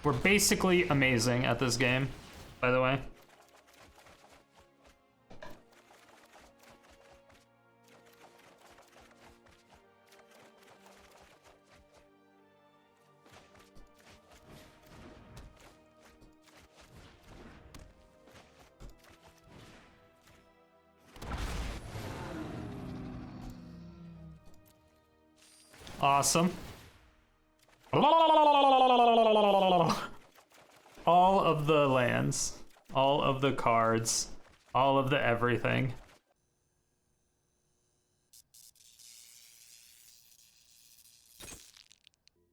We're basically amazing at this game, by the way. Awesome. All of the lands, all of the cards, all of the everything.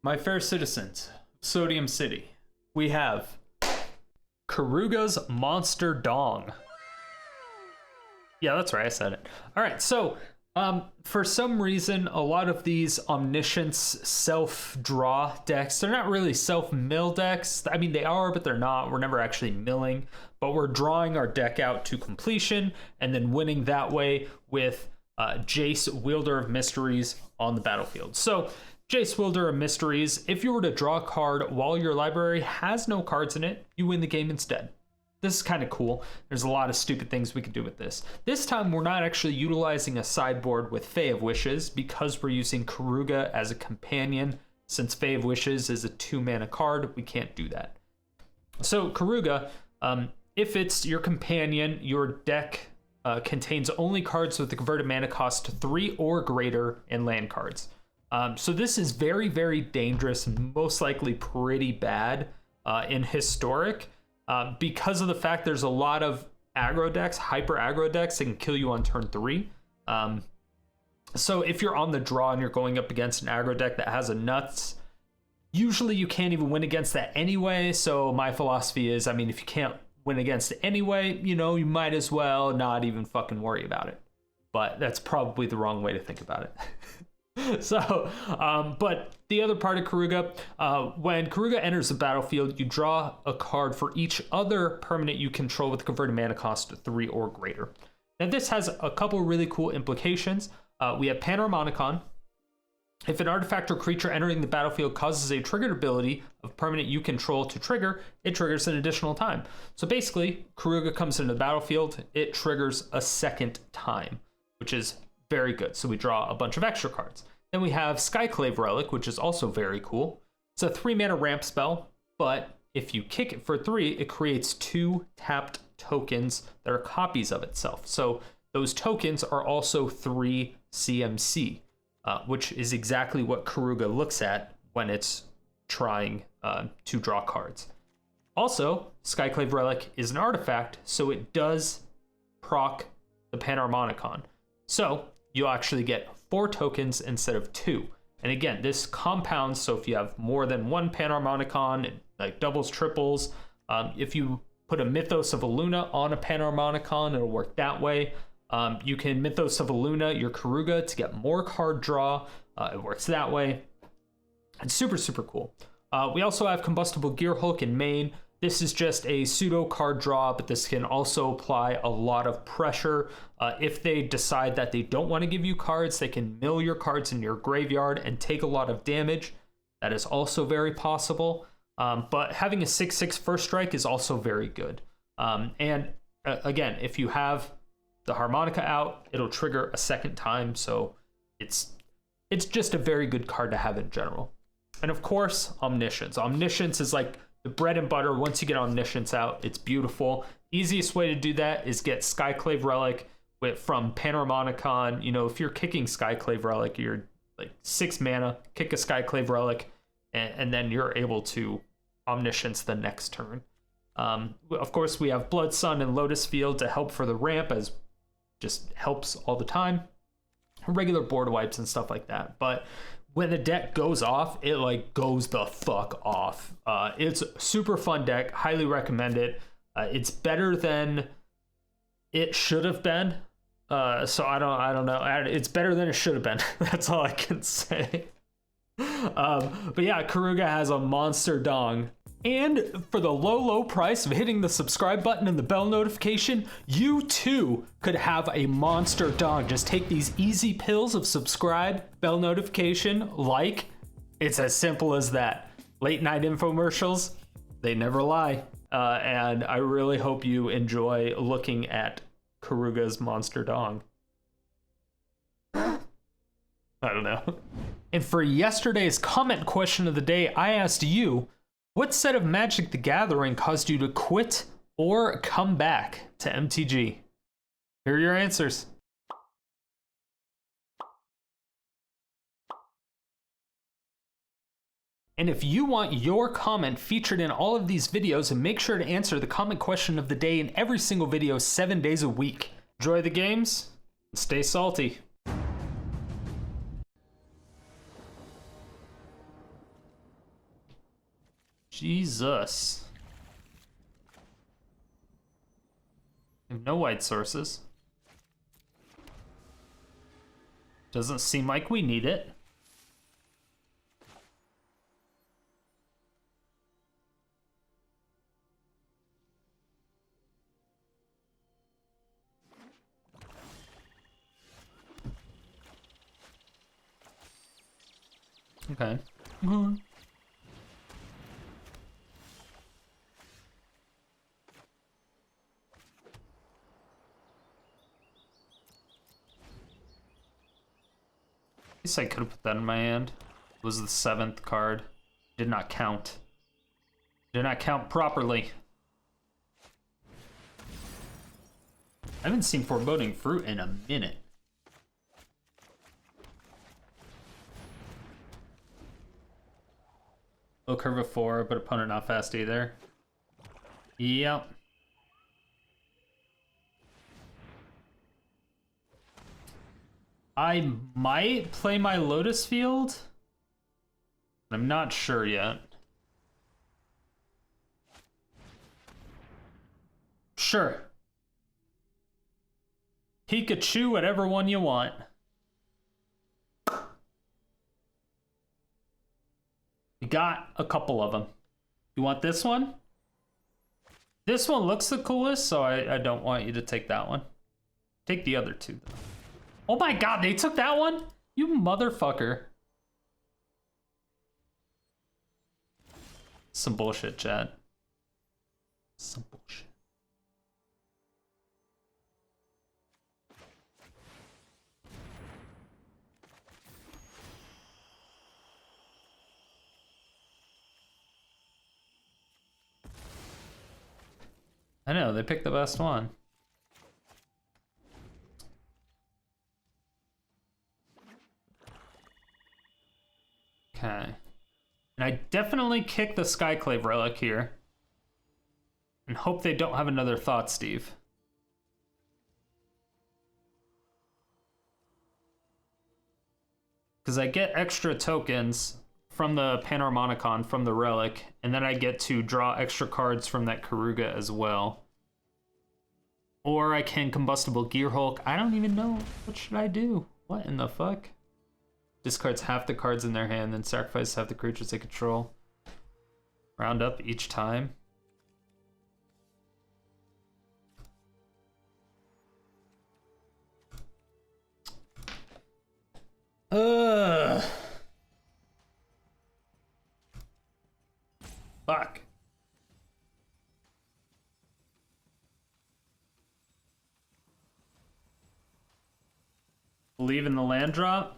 My fair citizens, Sodium City, we have Keruga's Monster Dong. Yeah, that's right, I said it. All right, so for some reason, a lot of these Omniscience self-draw decks, they're not really self-mill decks. I mean, they are, but they're not. We're never actually milling, but we're drawing our deck out to completion and then winning that way with Jace, Wielder of Mysteries on the battlefield. So Jace, Wielder of Mysteries, if you were to draw a card while your library has no cards in it, you win the game instead. This is kind of cool. There's a lot of stupid things we could do with this. This time, we're not actually utilizing a sideboard with Fae of Wishes because we're using Keruga as a companion. Since Fae of Wishes is a 2-mana card, we can't do that. So Keruga, if it's your companion, your deck contains only cards with the converted mana cost 3 or greater in land cards. So this is very, very dangerous, most likely pretty bad in Historic. Because of the fact there's a lot of aggro decks, hyper aggro decks that can kill you on turn 3. So if you're on the draw and you're going up against an aggro deck that has a nuts, usually you can't even win against that anyway. So my philosophy is, I mean, if you can't win against it anyway, you know, you might as well not even fucking worry about it. But that's probably the wrong way to think about it. So, but the other part of Keruga, when Keruga enters the battlefield, you draw a card for each other permanent you control with converted mana cost 3 or greater. Now, this has a couple really cool implications. We have Panharmonicon. If an artifact or creature entering the battlefield causes a triggered ability of permanent you control to trigger, it triggers an additional time. So basically, Keruga comes into the battlefield, it triggers a second time, which is very good. So we draw a bunch of extra cards. Then we have Skyclave Relic, which is also very cool. It's a 3-mana ramp spell, but if you kick it for 3, it creates 2 tapped tokens that are copies of itself. So those tokens are also 3 CMC, which is exactly what Keruga looks at when it's trying to draw cards. Also, Skyclave Relic is an artifact, so it does proc the Panharmonicon. So you'll actually get 4 tokens instead of 2. And again, this compounds, so if you have more than one Panharmonicon, it like doubles, triples. If you put a Mythos of Illuna on a Panharmonicon, it'll work that way. You can Mythos of Illuna your Keruga to get more card draw. It works that way. It's super, super cool. We also have Combustible Gearhulk in main. This is just a pseudo card draw, but this can also apply a lot of pressure. If they decide that they don't want to give you cards, they can mill your cards in your graveyard and take a lot of damage. That is also very possible. But having a 6/6 first strike is also very good. And again, if you have the Harmonica out, it'll trigger a second time. So it's just a very good card to have in general. And of course, Omniscience. Omniscience is like the bread and butter. Once you get Omniscience out, it's beautiful. Easiest way to do that is get Skyclave Relic from Panharmonicon. You know, if you're kicking Skyclave Relic, you're like 6 mana, kick a Skyclave Relic, and then you're able to Omniscience the next turn. Of course, we have Blood Sun and Lotus Field to help for the ramp, as just helps all the time. Regular board wipes and stuff like that. But when the deck goes off, it like goes the fuck off. It's a super fun deck. Highly recommend it. It's better than it should have been. So I don't know. It's better than it should have been. That's all I can say. But yeah, Keruga has a monster dong. And for the low price of hitting the subscribe button and the bell notification, you too could have a monster dong. Just take these easy pills of subscribe, bell notification, like. It's as simple as that. Late night infomercials, they never lie. And I really hope you enjoy looking at Keruga's Monster Dong. I don't know. And for yesterday's comment question of the day, I asked you, what set of Magic the Gathering caused you to quit or come back to MTG? Here are your answers. And if you want your comment featured in all of these videos, make sure to answer the comment question of the day in every single video 7 days a week. Enjoy the games, and stay salty. Jesus. I have no white sources. Doesn't seem like we need it. Okay. I guess I could have put that in my hand. It was the 7th card. Did not count. Did not count properly. I haven't seen Foreboding Fruit in a minute. Low curve of 4, but opponent not fast either. Yep. I might play my Lotus Field. I'm not sure yet. Sure. Pikachu, whatever one you want. We got a couple of them. You want this one? This one looks the coolest, so I don't want you to take that one. Take the other two, though. Oh my god, they took that one? You motherfucker. Some bullshit, Chad. Some bullshit. I know, they picked the best one. Okay. And I definitely kick the Skyclave Relic here. And hope they don't have another Thought Steve. Because I get extra tokens from the Panharmonicon, from the Relic, and then I get to draw extra cards from that Keruga as well. Or I can Combustible Gearhulk. I don't even know. What should I do? What in the fuck? Discards half the cards in their hand, then sacrifice half the creatures they control. Round up each time. Fuck. Believe in the land drop.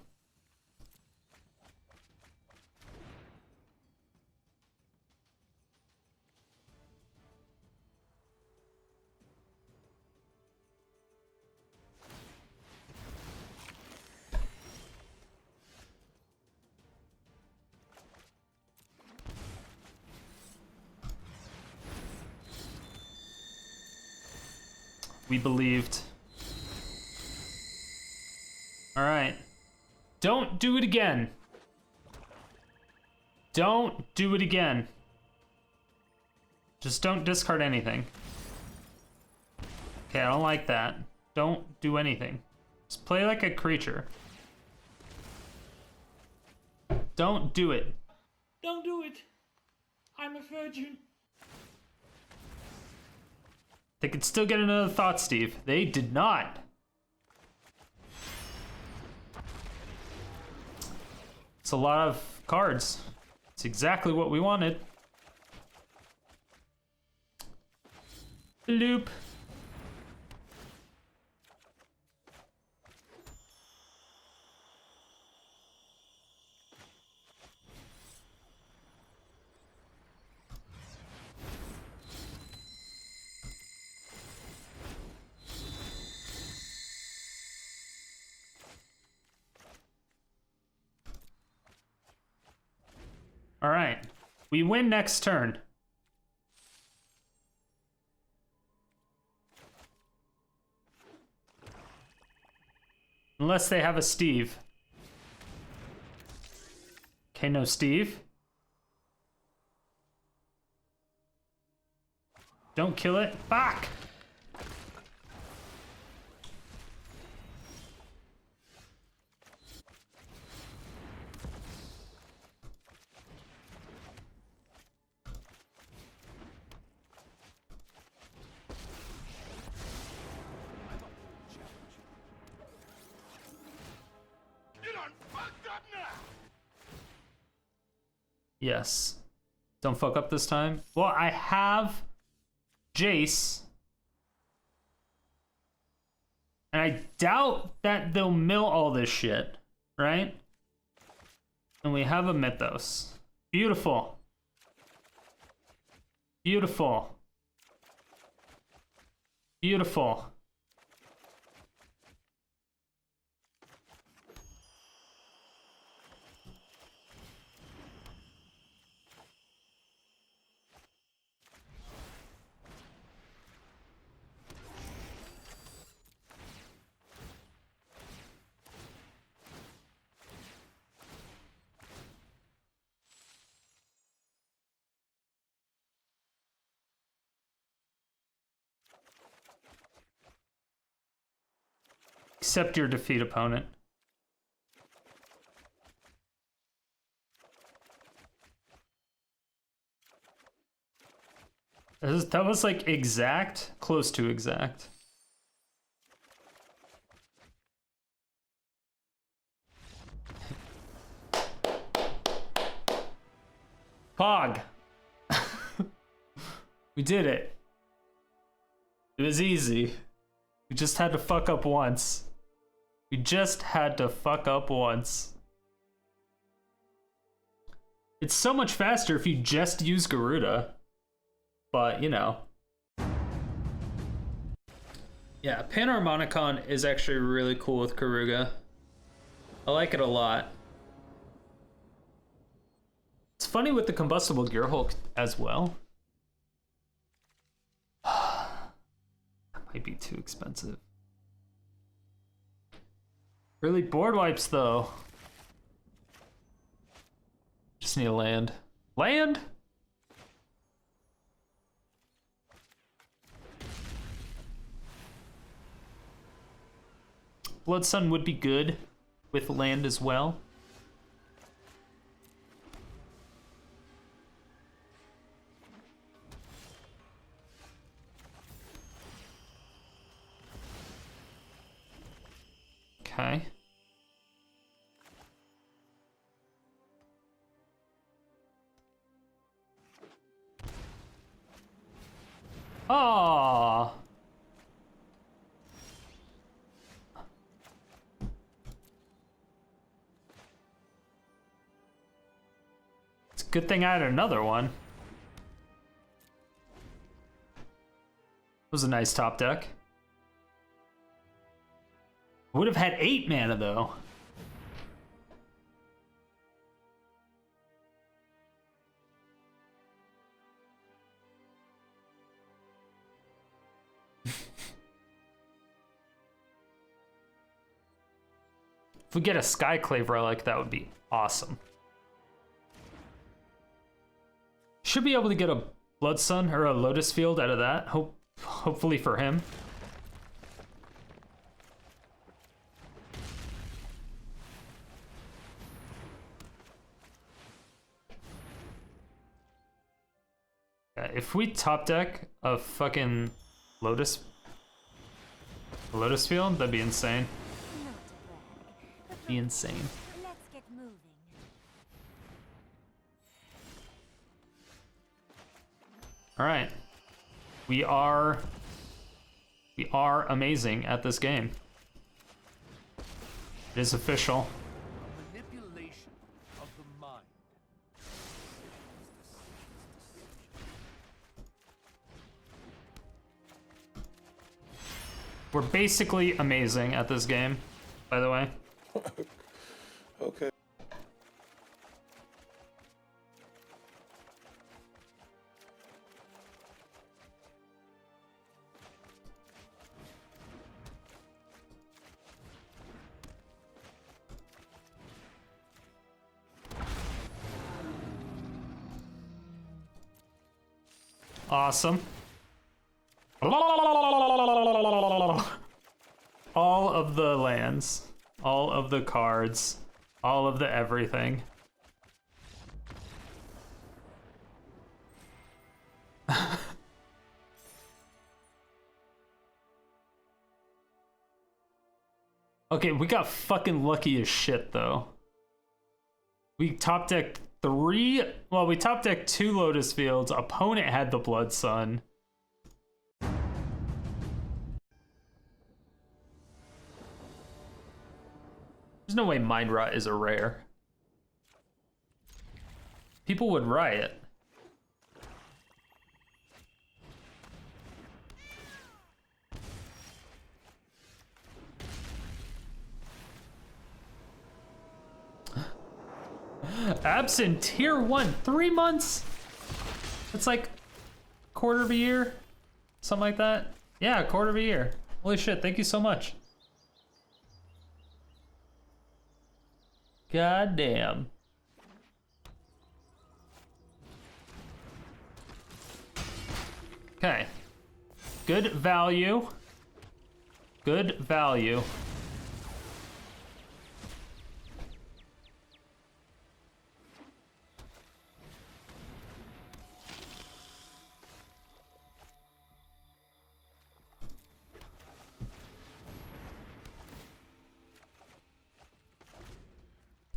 We believed. All right. Don't do it again. Don't do it again. Just don't discard anything. Okay, I don't like that. Don't do anything. Just play like a creature. Don't do it. Don't do it. I'm a virgin. They could still get another Thought Steve. They did not. It's a lot of cards. It's exactly what we wanted. Loop. All right, we win next turn. Unless they have a Steve. Okay, no Steve. Don't kill it. Fuck! Yes. Don't fuck up this time. Well, I have Jace. And I doubt that they'll mill all this shit, right? And we have a Mythos. Beautiful. Beautiful. Beautiful. Accept your defeat, opponent. That was like exact, close to exact. Pog. We did it. It was easy. We just had to fuck up once. We just had to fuck up once. It's so much faster if you just use Gyruda. But, you know. Yeah, Panharmonicon is actually really cool with Keruga. I like it a lot. It's funny with the Combustible Gearhulk as well. That might be too expensive. Really board wipes though. Just need a land. Land? Blood Sun would be good with land as well. Okay. Ah. It's a good thing I had another one. It was a nice top deck. Would have had 8 mana though. If we get a Skyclave Relic, that would be awesome. Should be able to get a Blood Sun or a Lotus Field out of that. Hopefully for him. If we top deck a fucking Lotus Field, that'd be insane. Be insane. Let's get moving. All right. We are amazing at this game. It is official. Manipulation of the mind. We're basically amazing at this game, by the way. Okay. Awesome. All of the lands, all of the cards, all of the everything. Okay, we got fucking lucky as shit though. We top decked we top decked 2 Lotus Fields. Opponent had the Blood Sun. There's no way Mind Rot is a rare. People would riot. Absent tier 1, 3 months? It's like quarter of a year? Something like that? Yeah, a quarter of a year. Holy shit, thank you so much. God damn. Okay. Good value. Good value.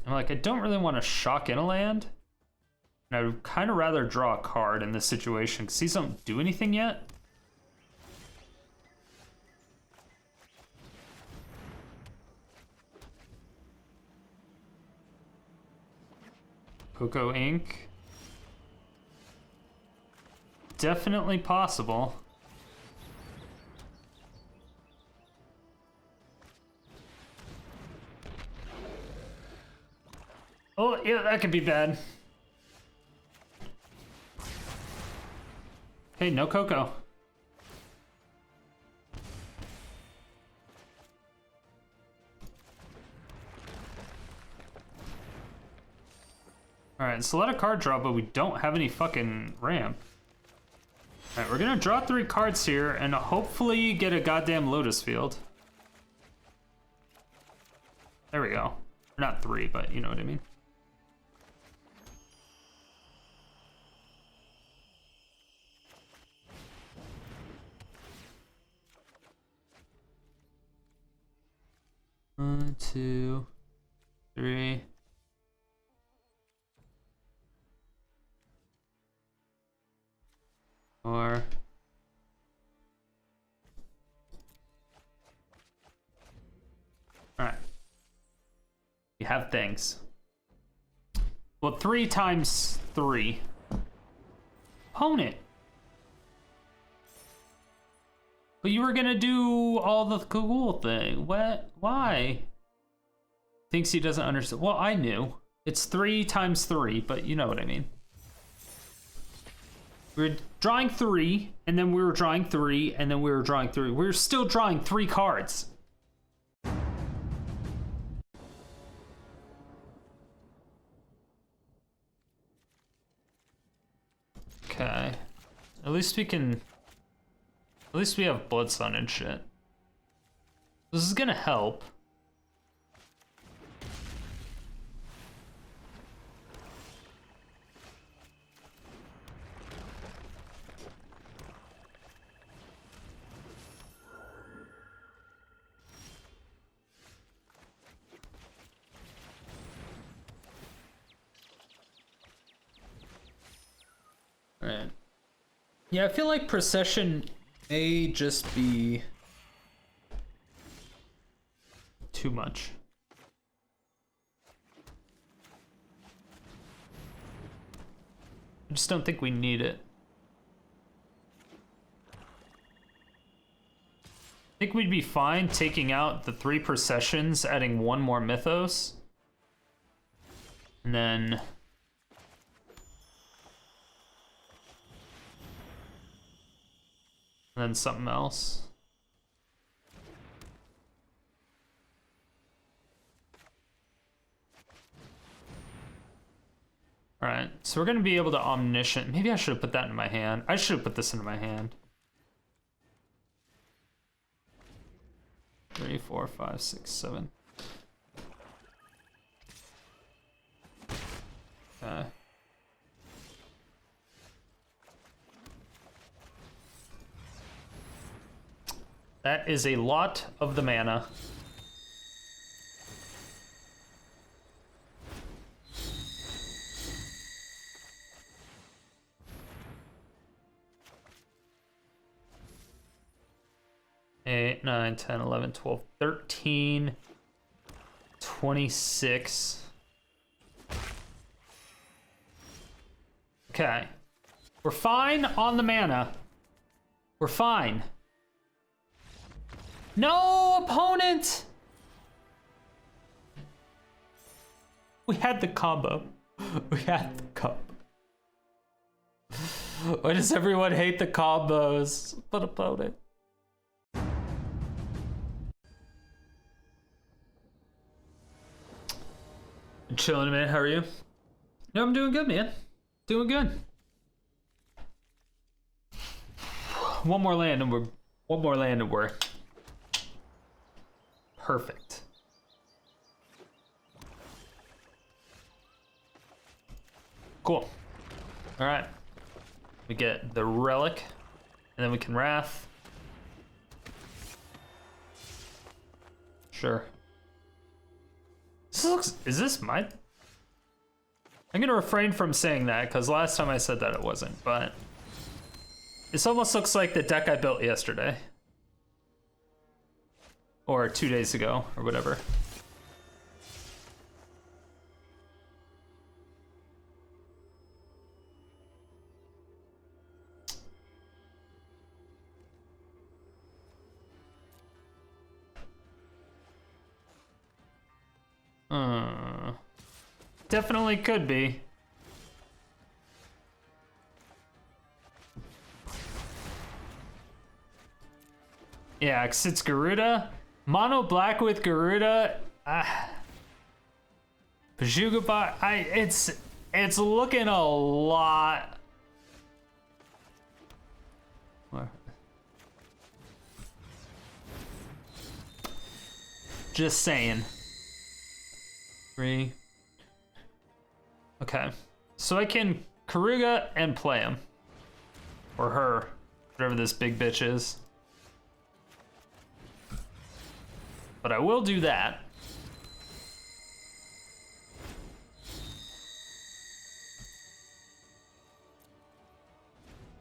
I'm like, I don't really want to shock in a land. And I would kind of rather draw a card in this situation because these don't do anything yet. Cocoa Ink. Definitely possible. Oh, yeah, that could be bad. Hey, no Cocoa. Alright, so let a card draw, but we don't have any fucking ramp. Alright, we're gonna draw 3 cards here and hopefully get a goddamn Lotus Field. There we go. Not 3, but you know what I mean. One, 2, 3. Or alright. We have things. Well, 3 times 3. Opponent. But you were gonna do all the cool thing. What? Why? Thinks he doesn't understand. Well, I knew. It's 3 times 3, but you know what I mean. We were drawing 3, and then we were drawing 3, and then we were drawing 3. We were still drawing 3 cards. Okay. At least we can... At least we have Blood Sun and shit. This is gonna help. Alright. Yeah, I feel like Procession may just be too much. I just don't think we need it. I think we'd be fine taking out the 3 Processions, adding 1 more Mythos. And then something else. All right, so we're gonna be able to Omniscient. Maybe I should have put that in my hand. I should have put this into my hand. 3, 4, 5, 6, 7. Okay. That is a lot of the mana. Eight, 9, 10, 11, 12, 13, 26. Okay. We're fine on the mana. We're fine. No, opponent! We had the combo. We had the combo. Why does everyone hate the combos? But opponent. Chilling, man. How are you? No, I'm doing good, man. Doing good. One more land and we're perfect. Cool. All right. We get the relic, and then we can wrath. Sure. This looks. Is this my? I'm gonna refrain from saying that because last time I said that it wasn't, but this almost looks like the deck I built yesterday. Or 2 days ago, or whatever. Definitely could be. Yeah, 'cause it's Gyruda. Mono black with Gyruda. Pajuga, it's looking a lot. Just saying. 3. Okay, so I can Keruga and play him. Or her, whatever this big bitch is. But I will do that.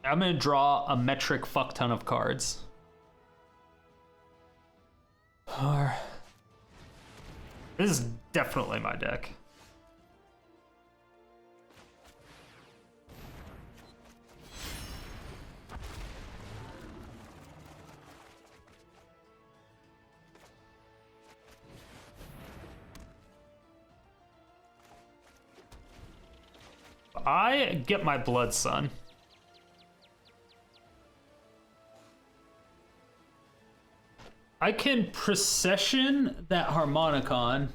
I'm gonna draw a metric fuck ton of cards. This is definitely my deck. I get my Blood Sun. I can Procession that Harmonicon.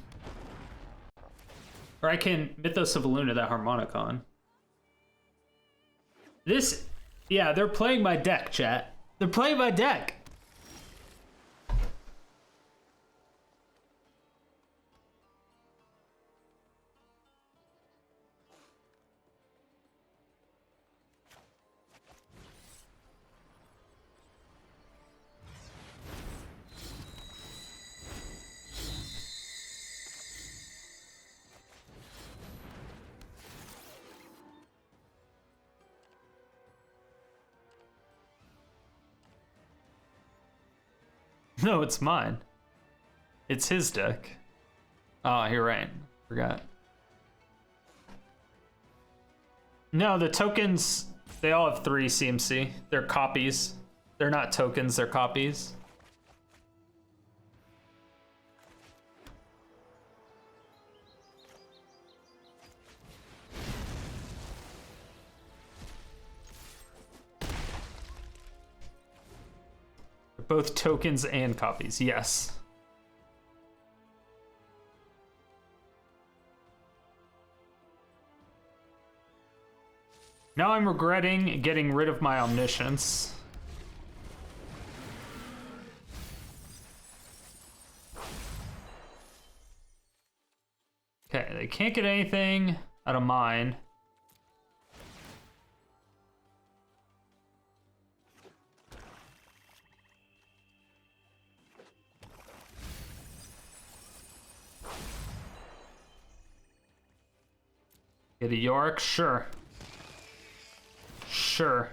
Or I can Mythos of Illuna that Harmonicon. This, yeah, they're playing my deck, chat. They're playing my deck. No, it's mine. It's his deck. Oh, you're right. Forgot. No, the tokens, they all have 3 CMC. They're copies. They're not tokens, they're copies. Both tokens and copies, yes. Now I'm regretting getting rid of my Omniscience. Okay, they can't get anything out of mine. Get a Yorick? Sure. Sure.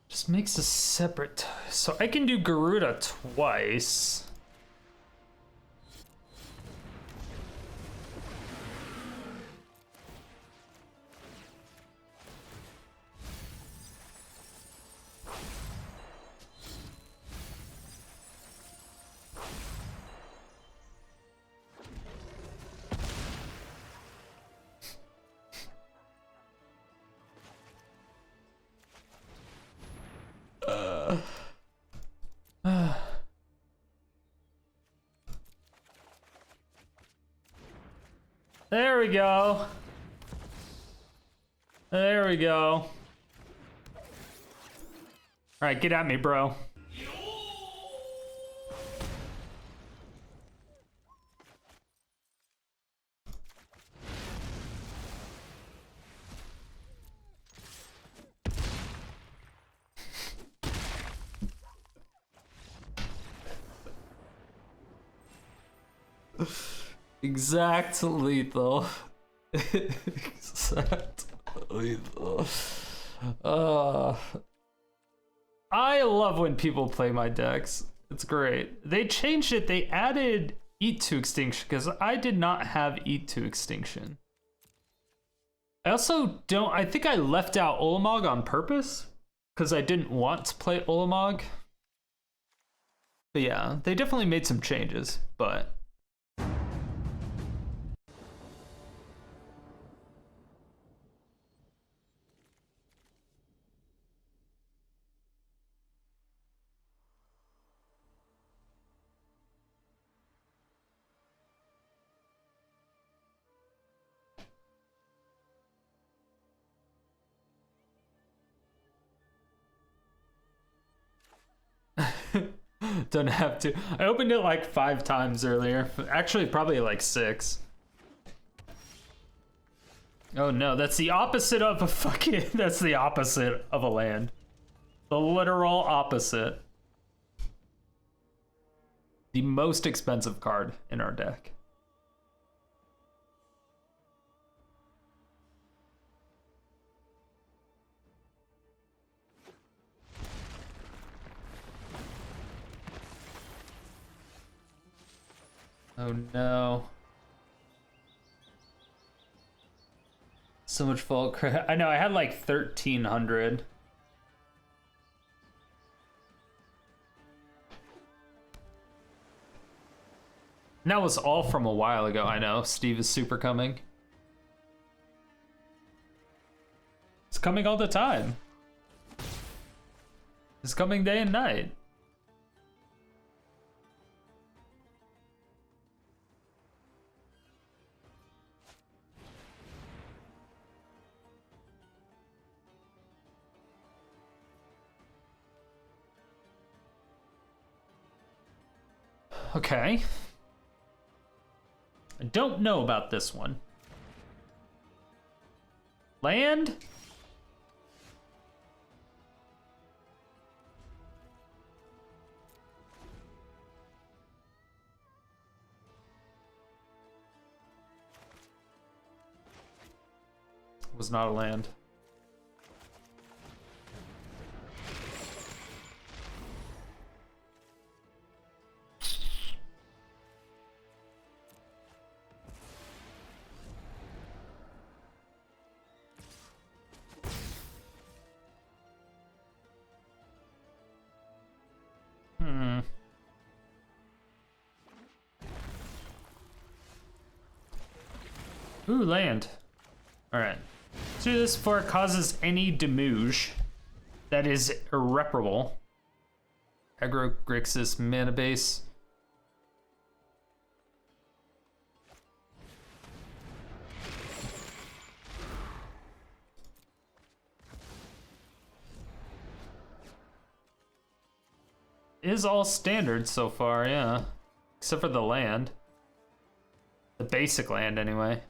Just makes a separate, so I can do Gyruda twice. There we go. There we go. All right, get at me, bro. Exact lethal. Exact lethal. I love when people play my decks. It's great. They changed it. They added Eat to Extinction because I did not have Eat to Extinction. I also don't. I think I left out Ulamog on purpose because I didn't want to play Ulamog. But yeah, they definitely made some changes, but. Don't have to. I opened it like 5 times earlier. Actually, probably like 6. Oh no, that's the opposite of a fucking... That's the opposite of a land. The literal opposite. The most expensive card in our deck. Oh no. So much fault credit. I know, I had like 1,300. And that was all from a while ago, I know. Steve is super coming. It's coming all the time. It's coming day and night. Okay. I don't know about this one. Land? Was not a land. Ooh, land. Alright. Let's do this before it causes any damage that is irreparable. Aggro, Grixis, mana base. Is all standard so far, yeah. Except for the land. The basic land, anyway.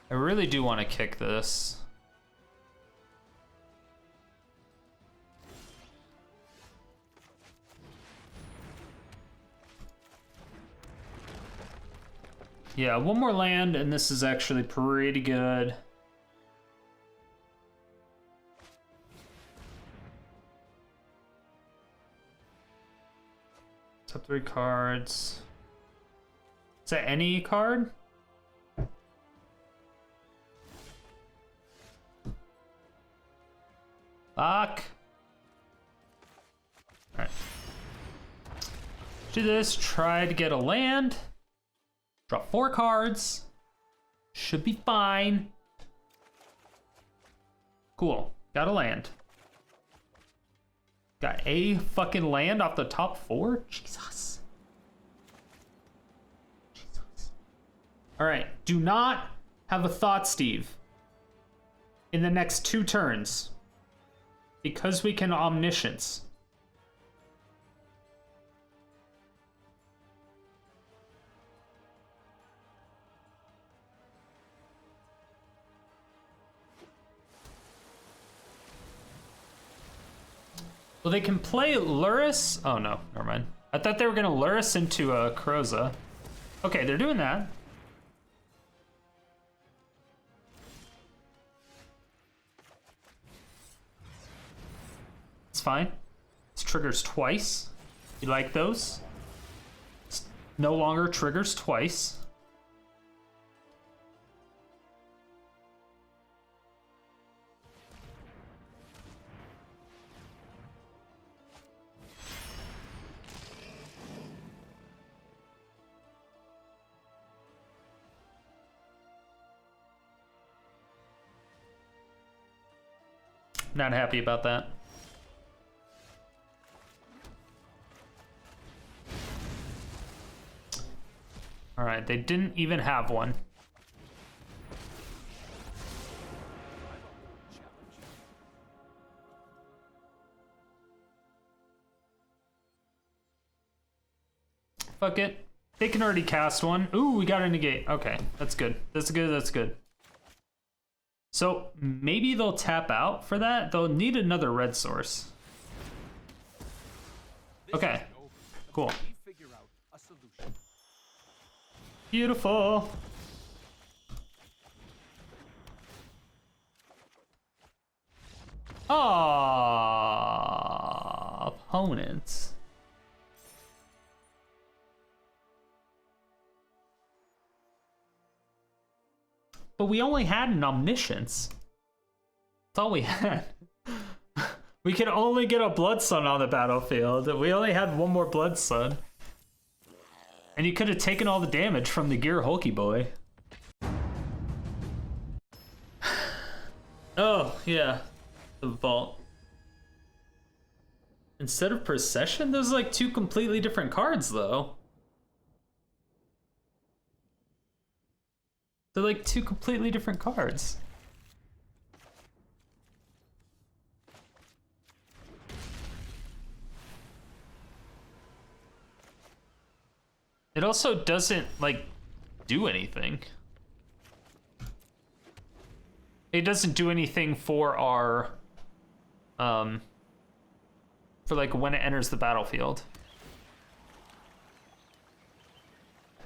I really do want to kick this. Yeah, one more land, and this is actually pretty good. Top 3 cards. Is that any card? Fuck. Alright. Do this, try to get a land. Draw 4 cards. Should be fine. Cool. Got a land. Got a fucking land off the top 4? Jesus. Jesus. Alright. Do not have a thought, Steve. In the next 2 turns. Because we can Omniscience. Well, they can play Lurrus. Oh no, never mind. I thought they were gonna Lurrus into a Kroza. Okay, they're doing that. It's fine. This triggers twice. You like those? It's no longer triggers twice. Not happy about that. All right, they didn't even have one. Fuck it. They can already cast one. Ooh, we got a negate. Okay, that's good. That's good, that's good. So maybe they'll tap out for that. They'll need another red source. Okay, cool. Beautiful. Ah, opponents. But we only had an Omniscience. That's all we had. We could only get a Blood Sun on the battlefield. We only had one more Blood Sun. And you could have taken all the damage from the Gearhulky boy. Oh, yeah. The vault. Instead of Procession, those are like two completely different cards, though. They're like two completely different cards. It also doesn't, like, do anything. It doesn't do anything for our, for, like, when it enters the battlefield. I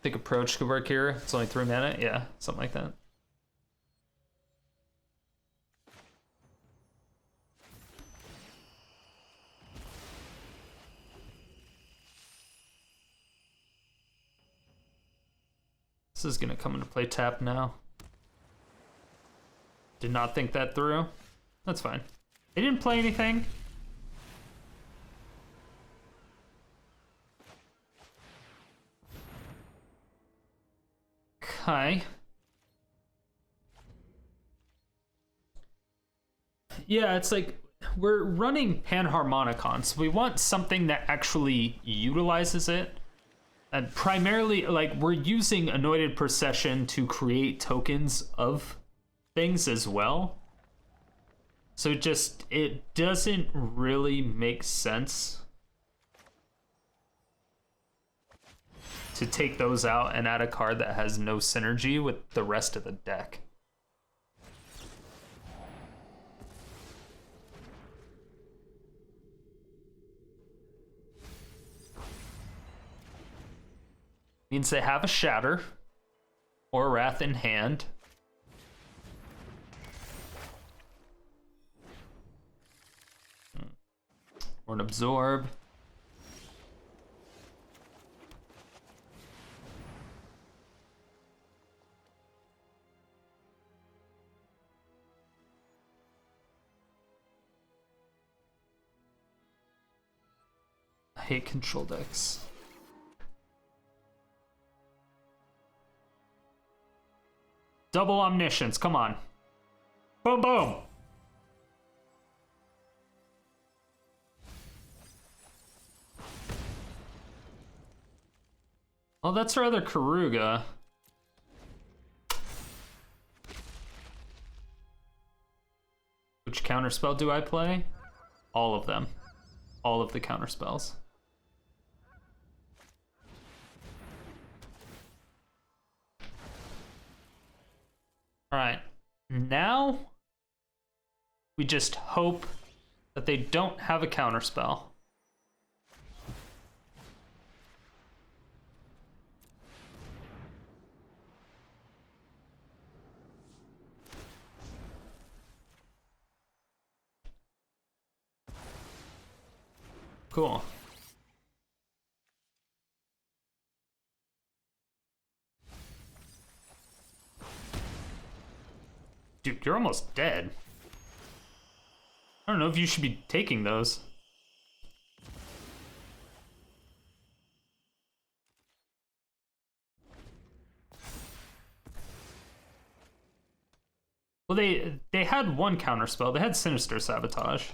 think Approach could work here. It's only 3 mana. Yeah, something like that. This is gonna come into play tap now. Did not think that through. That's fine. They didn't play anything. Okay. Yeah, it's like we're running Panharmonicon, so we want something that actually utilizes it. And primarily, like, we're using Anointed Procession to create tokens of things as well. So it doesn't really make sense to take those out and add a card that has no synergy with the rest of the deck. Means they have a Shatter or a Wrath in hand. Or an Absorb. I hate control decks. Double Omniscience, come on. Boom, boom. Oh, that's our other Keruga. Which counterspell do I play? All of them. All of the counterspells. All right, now we just hope that they don't have a counterspell. Cool. Dude, you're almost dead. I don't know if you should be taking those. Well, they had one counterspell. They had Sinister Sabotage.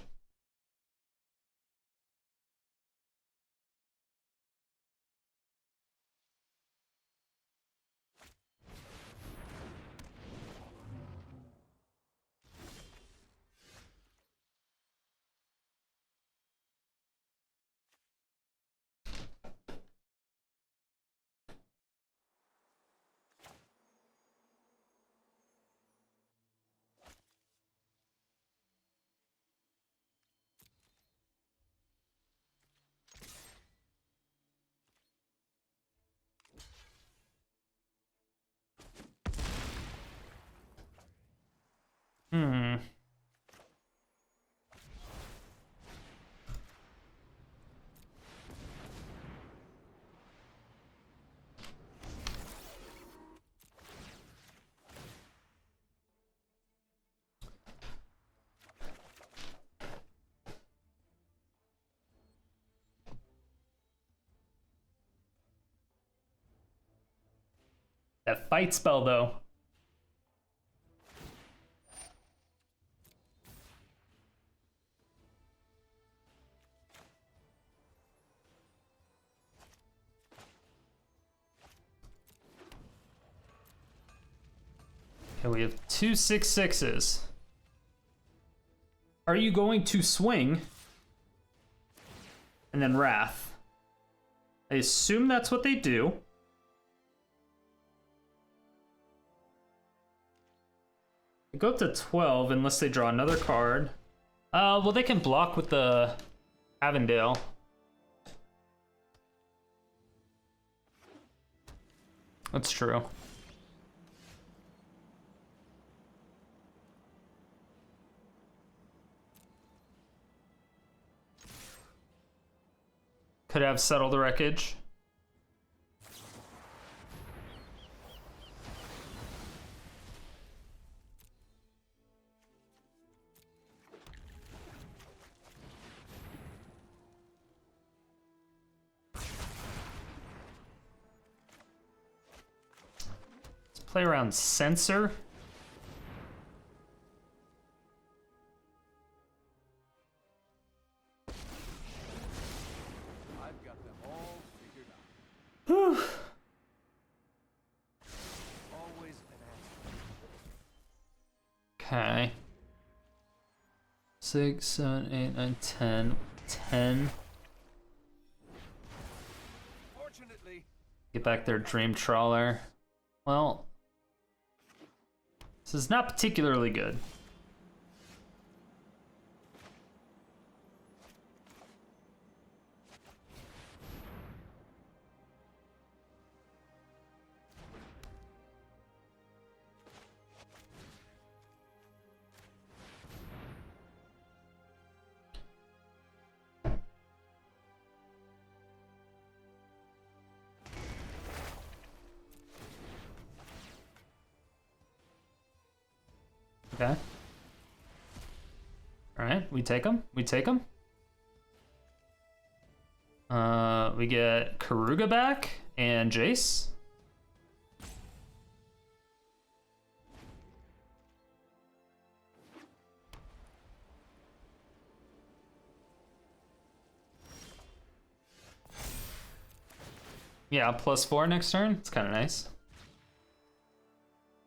That fight spell, though. Okay, we have 2 6/6s. Are you going to swing and then Wrath? I assume that's what they do. They go up to 12 unless they draw another card. Well, they can block with the Avondale. That's true. Could have Settle the Wreckage. Let's play around Censor. Okay. 6, 7, 8, 9, 10. 10. Fortunately, Get back their Dream Trawler. Well, this is not particularly good. Okay. All right, we take them. We take them. We get Keruga back and Jace. Yeah, +4 next turn. It's kind of nice.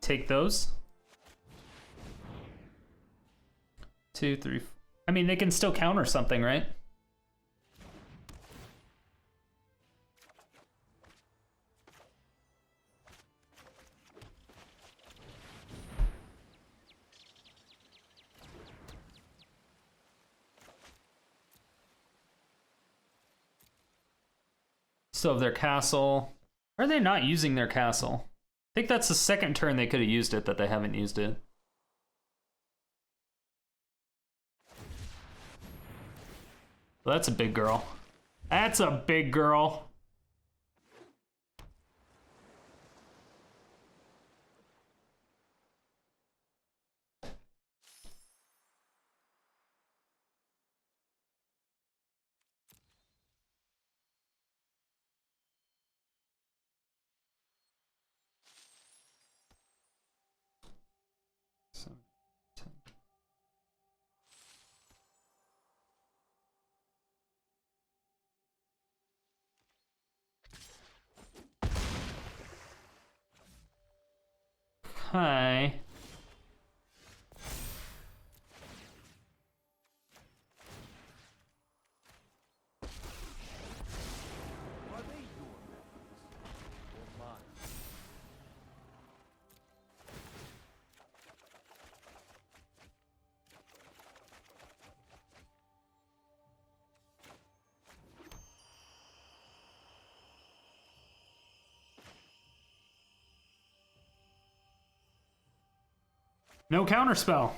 Take those. 2, 3. I mean, they can still counter something, right? Still have their castle. Are they not using their castle? I think that's the second turn they could have used it that they haven't used it. Well, that's a big girl. That's a big girl. Hi. are they your methods or mine? No counterspell.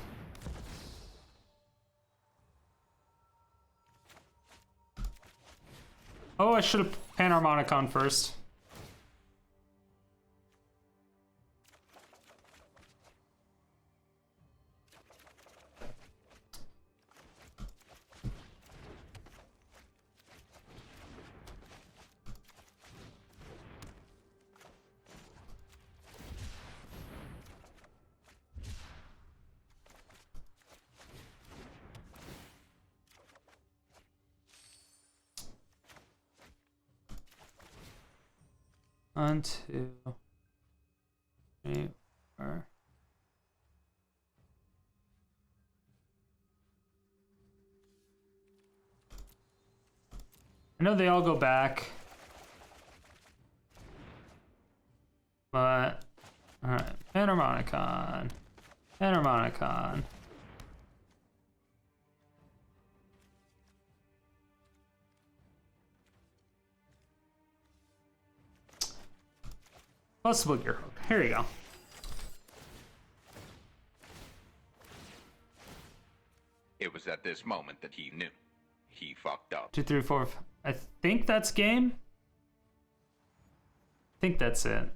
Oh, I should have Panharmonicon first. One, two, three, four. I know they all go back. But, alright, Panharmonicon. Panharmonicon. Combustible Gearhulk. Here you go. It was at this moment that he knew. He fucked up. 2, 3, 4. I think that's game. I think that's it.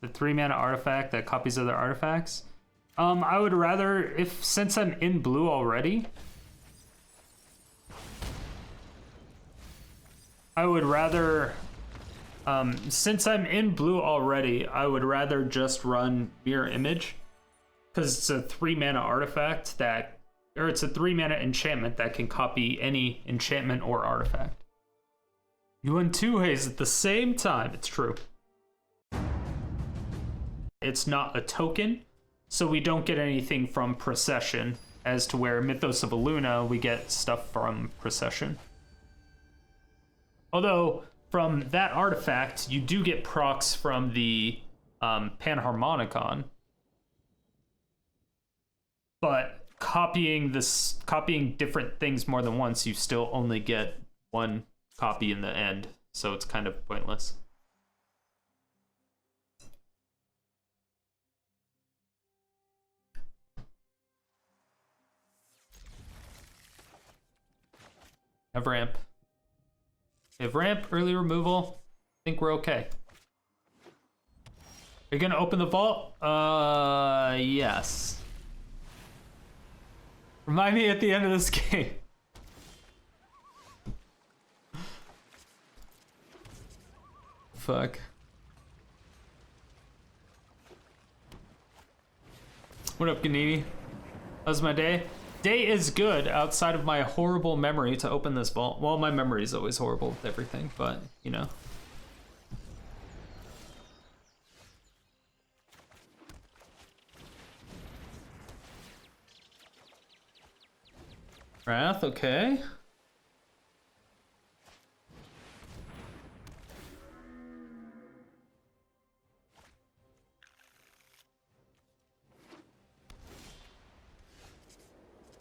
The 3-mana artifact that copies other artifacts. I would rather, since I'm in blue already, I would rather, since I'm in blue already, I would rather just run Mirror Image, because it's a 3-mana artifact that, or it's a 3-mana enchantment that can copy any enchantment or artifact. You win 2 ways at the same time. It's true. It's not a token, so we don't get anything from Procession, as to where Mythos of Illuna, we get stuff from Procession. Although, from that artifact, you do get procs from the Panharmonicon. But copying different things more than once, you still only get 1 copy in the end, so it's kind of pointless. Have ramp. We have ramp, early removal. I think we're okay. Are you gonna open the vault? Yes. Remind me at the end of this game. Fuck. What up, Ganini? How's my day? Day is good outside of my horrible memory to open this vault. Well, my memory is always horrible with everything, but, you know. Wrath, okay.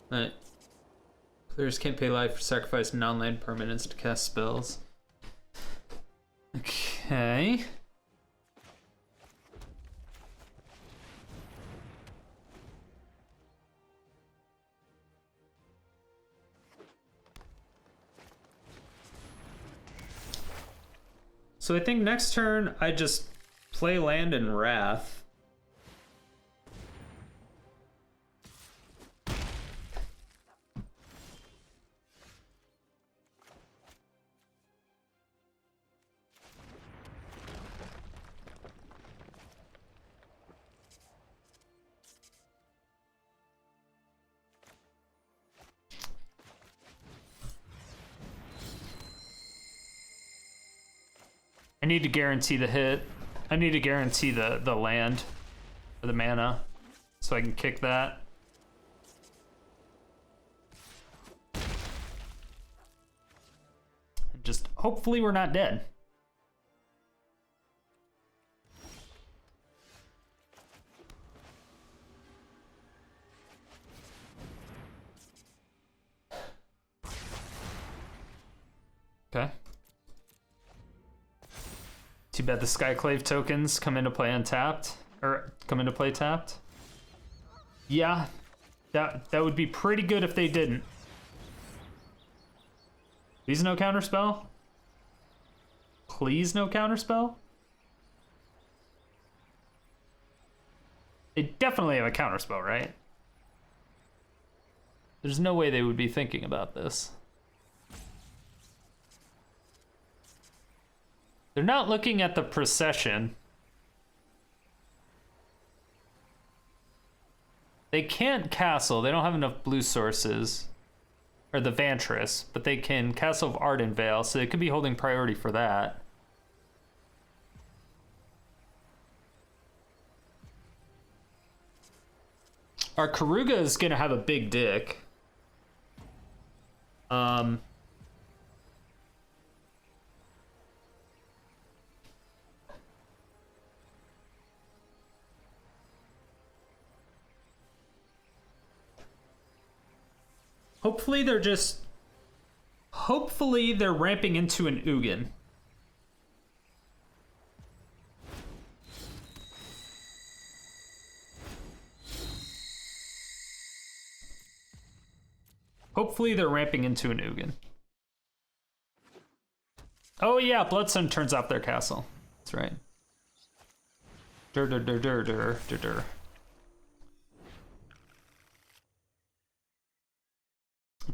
Right. Players can't pay life for sacrifice non-land permanents to cast spells. Okay. So I think next turn I just play land and Wrath. I need to guarantee the hit. I need to guarantee the land or the mana so I can kick that. And just hopefully we're not dead. Okay. Too bad the Skyclave tokens come into play untapped, or come into play tapped. Yeah, that would be pretty good if they didn't. Please no counterspell. Please no counterspell. They definitely have a counterspell, right? There's no way they would be thinking about this. They're not looking at the procession. They can't castle. They don't have enough blue sources. Or the Vantress, but they can Castle of Ardenvale, so they could be holding priority for that. Our Keruga is gonna have a big dick. Hopefully they're just... Hopefully they're ramping into an Ugin. Hopefully they're ramping into an Ugin. Oh yeah, Bloodstone turns off their castle. That's right. Dur.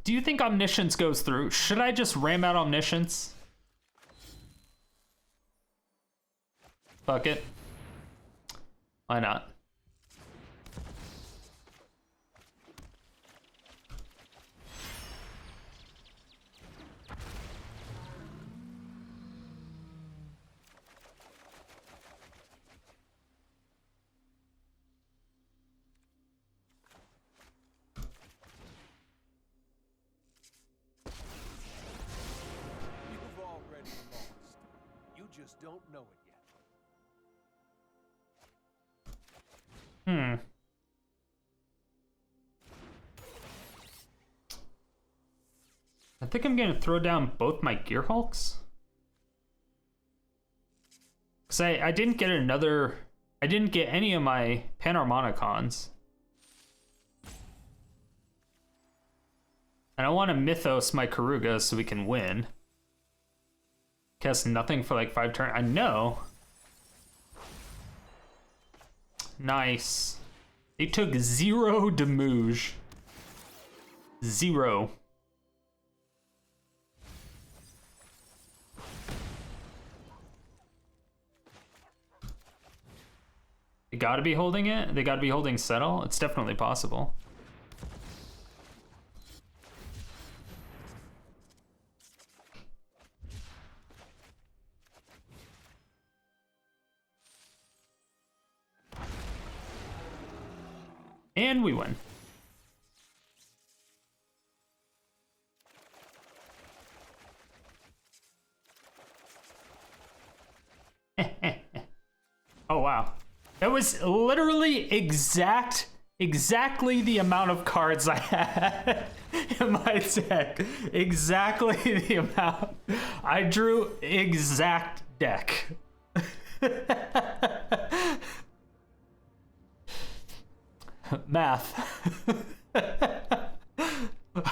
Do you think Omniscience goes through? Should I just ram out Omniscience? Fuck it. Why not? You've already lost. You just don't know it yet. I think I'm gonna throw down both my Gearhulks. Cause I didn't get another... I didn't get any of my Panharmonicons. And I want to Mythos my Keruga so we can win. Cast nothing for like 5 turns. I know. Nice. They took 0 damage. 0. They gotta be holding it? They gotta be holding Settle? It's definitely possible. And we win. Oh wow. That was literally exactly the amount of cards I had in my deck. Exactly the amount. I drew exact deck. Math. I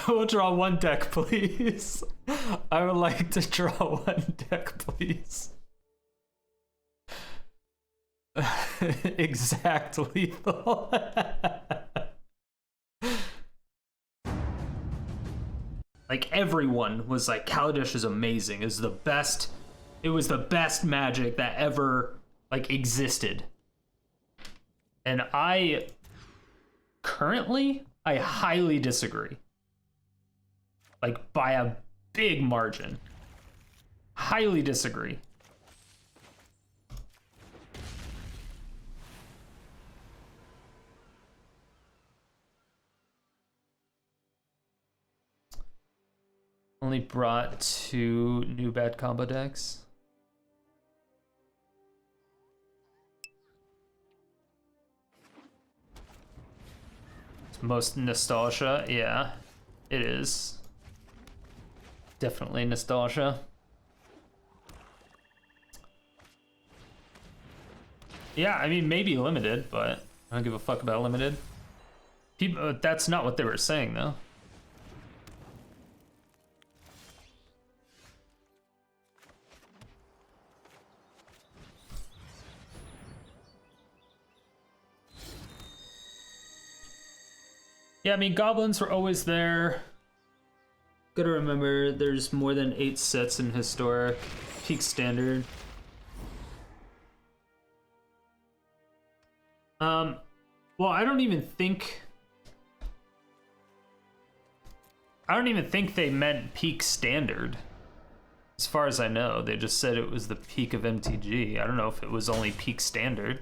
will draw 1 deck, please. I would like to draw 1 deck, please. Exact lethal. Like everyone was like, Kaladesh is amazing. It was the best. It was the best Magic that ever like existed. And I highly disagree. Like by a big margin. Highly disagree. Only brought 2 new bad combo decks. It's most nostalgia, yeah, it is. Definitely nostalgia. Yeah, I mean, maybe limited, but I don't give a fuck about limited. People, that's not what they were saying, though. Yeah, I mean, goblins were always there. Gotta remember, there's more than 8 sets in Historic. Peak Standard. Well, I don't even think they meant Peak Standard. As far as I know, they just said it was the peak of MTG. I don't know if it was only Peak Standard.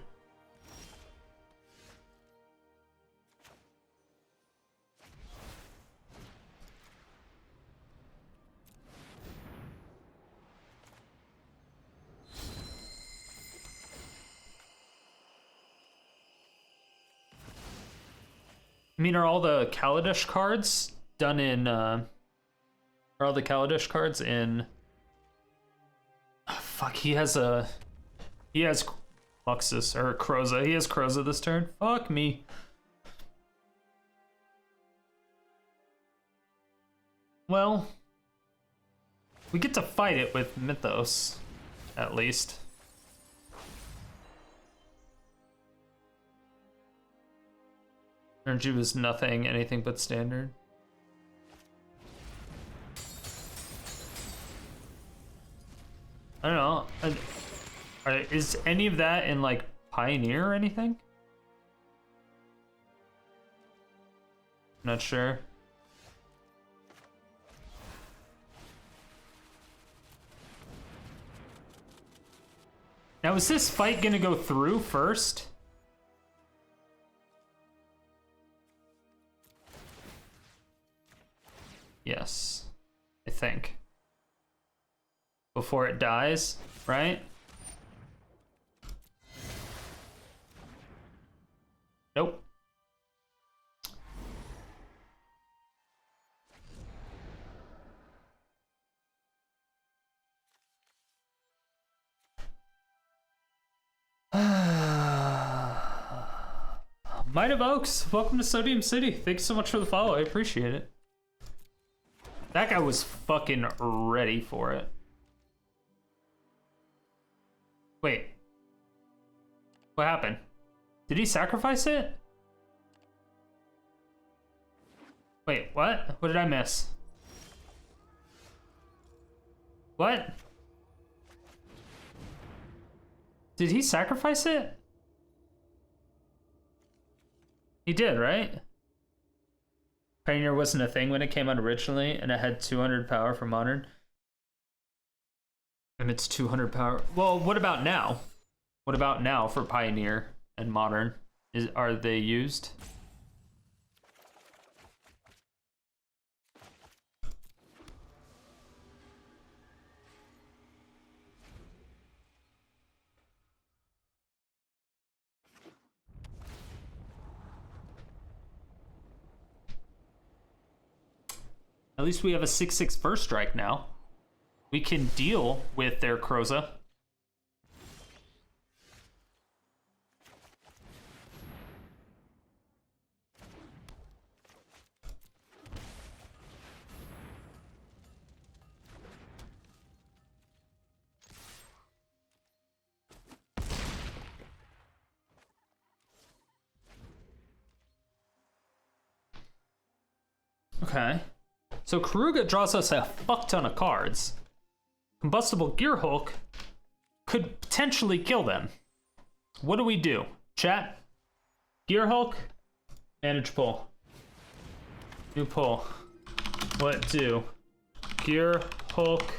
I mean, are all the Kaladesh cards done in, are all the Kaladesh cards in, oh, fuck, he has Fluxus, or Kroza. He has Kroza this turn. Fuck me. Well, we get to fight it with Mythos, at least. Energy was nothing, anything but standard. I don't know. Is any of that in like Pioneer or anything? Not sure. Now, is this fight gonna go through first? Yes, I think. Before it dies, right? Nope. Might of Oaks, welcome to Sodium City. Thanks so much for the follow, I appreciate it. That guy was fucking ready for it. Wait. What happened? Did he sacrifice it? Wait, what? What did I miss? What? Did he sacrifice it? He did, right? Pioneer wasn't a thing when it came out originally, and it had 200 power for Modern. And it's 200 power. Well, what about now? What about now for Pioneer and Modern? Are they used? At least we have a 6/6 first strike now. We can deal with their Kroza. Okay. So Keruga draws us a fuck ton of cards. Combustible Gearhulk could potentially kill them. What do we do? Chat? Gearhulk? Manage pull. New pull. What do? Gearhulk.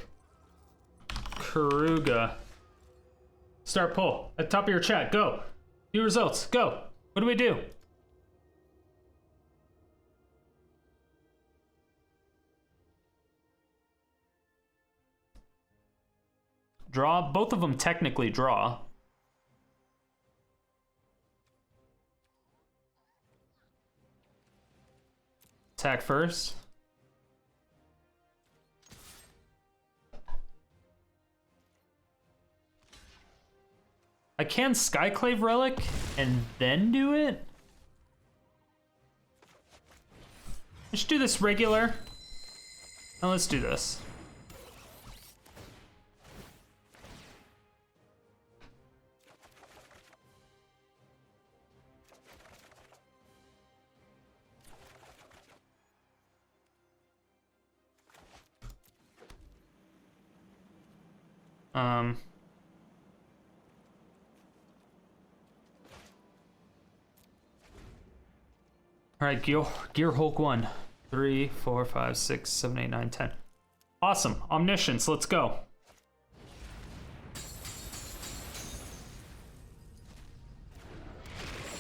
Keruga. Start pull. At the top of your chat. Go. New results. Go. What do we do? Draw. Both of them technically draw. Attack first. I can Skyclave Relic and then do it? Let's do this regular. Now let's do this. All right, Gearhulk 1, 3, 4, 5, 6, 7, 8, 9, 10. Awesome. Omniscience, let's go.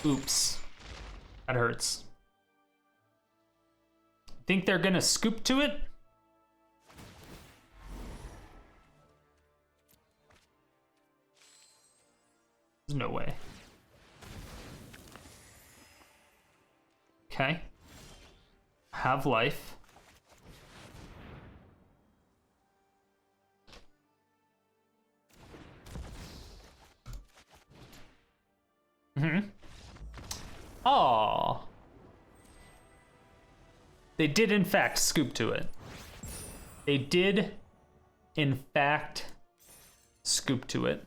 Oops. That hurts. Think they're gonna scoop to it? There's no way. Okay. Have life. Aww. They did, in fact, scoop to it. They did, in fact, scoop to it.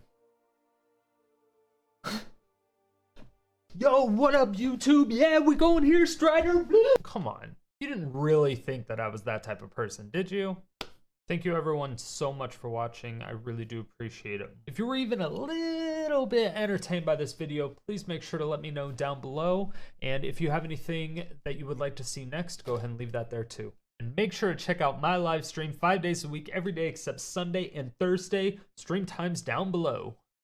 Yo, what up, YouTube? Yeah, we going here, Strider. Come on. You didn't really think that I was that type of person, did you? Thank you, everyone, so much for watching. I really do appreciate it. If you were even a little bit entertained by this video, please make sure to let me know down below. And if you have anything that you would like to see next, go ahead and leave that there too. And make sure to check out my live stream 5 days a week, every day except Sunday and Thursday. Stream times down below.